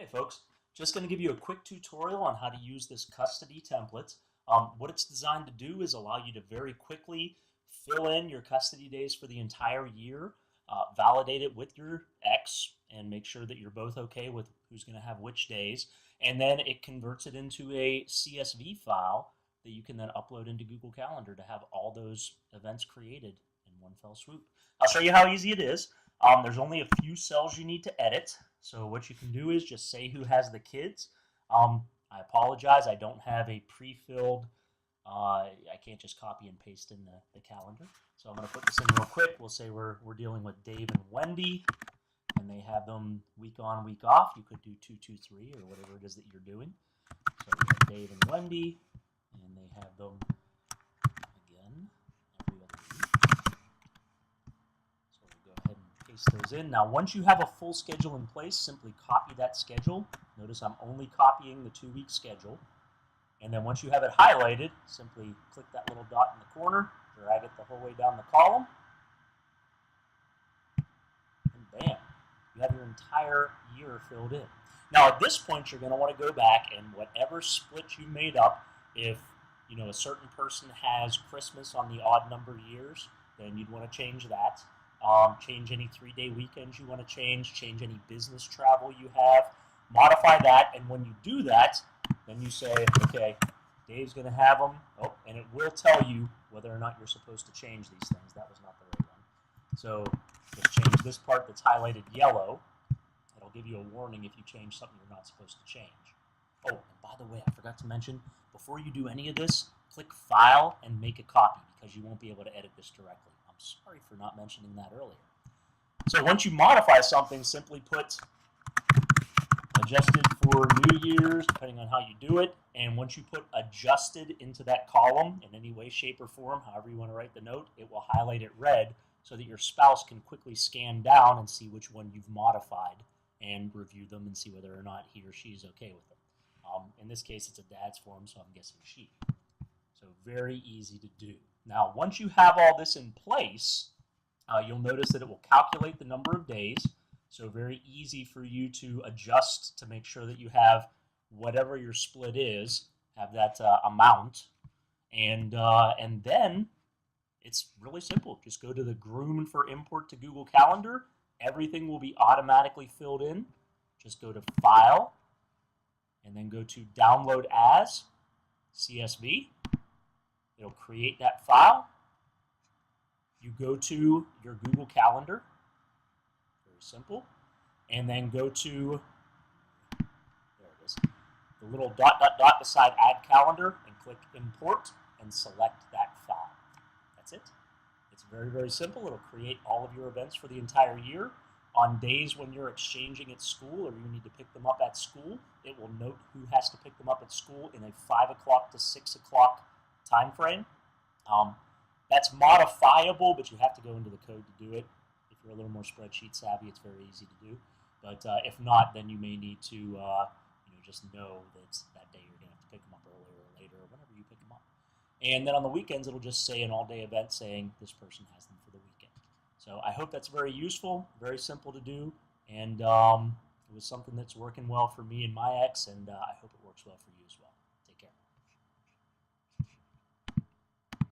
Hey folks, just going to give you a quick tutorial on how to use this custody template. What it's designed to do is allow you to very quickly fill in your custody days for the entire year, validate it with your ex, and make sure that you're both okay with who's going to have which days. And then it converts it into a CSV file that you can then upload into Google Calendar to have all those events created in one fell swoop. I'll show you how easy it is. There's only a few cells you need to edit. So what you can do is just say who has the kids. I apologize, I don't have a pre-filled, I can't just copy and paste in the calendar. So I'm going to put this in real quick. We'll say we're dealing with Dave and Wendy, and they have them week on, week off. You could do 2, 2, 3, or whatever it is that you're doing. So we have Dave and Wendy, and they have them again every other week. So we'll go ahead and paste those in. Now, once you have a full schedule in place, simply copy that schedule. Notice I'm only copying the 2-week schedule. And then once you have it highlighted, simply click that little dot in the corner, drag it the whole way down the column, and bam, you have your entire year filled in. Now at this point, you're going to want to go back and whatever split you made up, if a certain person has Christmas on the odd number years, then you'd want to change that. Change any 3-day weekends you want to change any business travel you have, modify that, and when you do that, then you say, okay, Dave's going to have them, and it will tell you whether or not you're supposed to change these things. That was not the right one. So just change this part that's highlighted yellow. It'll give you a warning if you change something you're not supposed to change. Oh, and by the way, I forgot to mention, before you do any of this, click File and make a copy because you won't be able to edit this directly. I'm sorry for not mentioning that earlier. So once you modify something, simply put adjusted for New Year's, depending on how you do it. And once you put adjusted into that column in any way, shape, or form, however you want to write the note, it will highlight it red so that your spouse can quickly scan down and see which one you've modified and review them and see whether or not he or she is okay with them. In this case, it's a dad's form, so I'm guessing she. So very easy to do. Now, once you have all this in place, you'll notice that it will calculate the number of days. So very easy for you to adjust to make sure that you have whatever your split is, have that amount. And then it's really simple. Just go to the Groom for import to Google Calendar. Everything will be automatically filled in. Just go to File, and then go to Download As, CSV. It'll create that file. You go to your Google Calendar. Simple, and then go to, there it is, the little dot, dot, dot beside Add Calendar, and click Import, and select that file. That's it. It's very, very simple. It'll create all of your events for the entire year. On days when you're exchanging at school or you need to pick them up at school, it will note who has to pick them up at school in a 5 o'clock to 6 o'clock time frame. That's modifiable, but you have to go into the code to do it. If you're a little more spreadsheet savvy, it's very easy to do. But if not, then you may need to just know that it's that day you're going to have to pick them up earlier or later or whenever you pick them up. And then on the weekends, it'll just say an all-day event saying this person has them for the weekend. So I hope that's very useful, very simple to do, and it was something that's working well for me and my ex, and I hope it works well for you as well.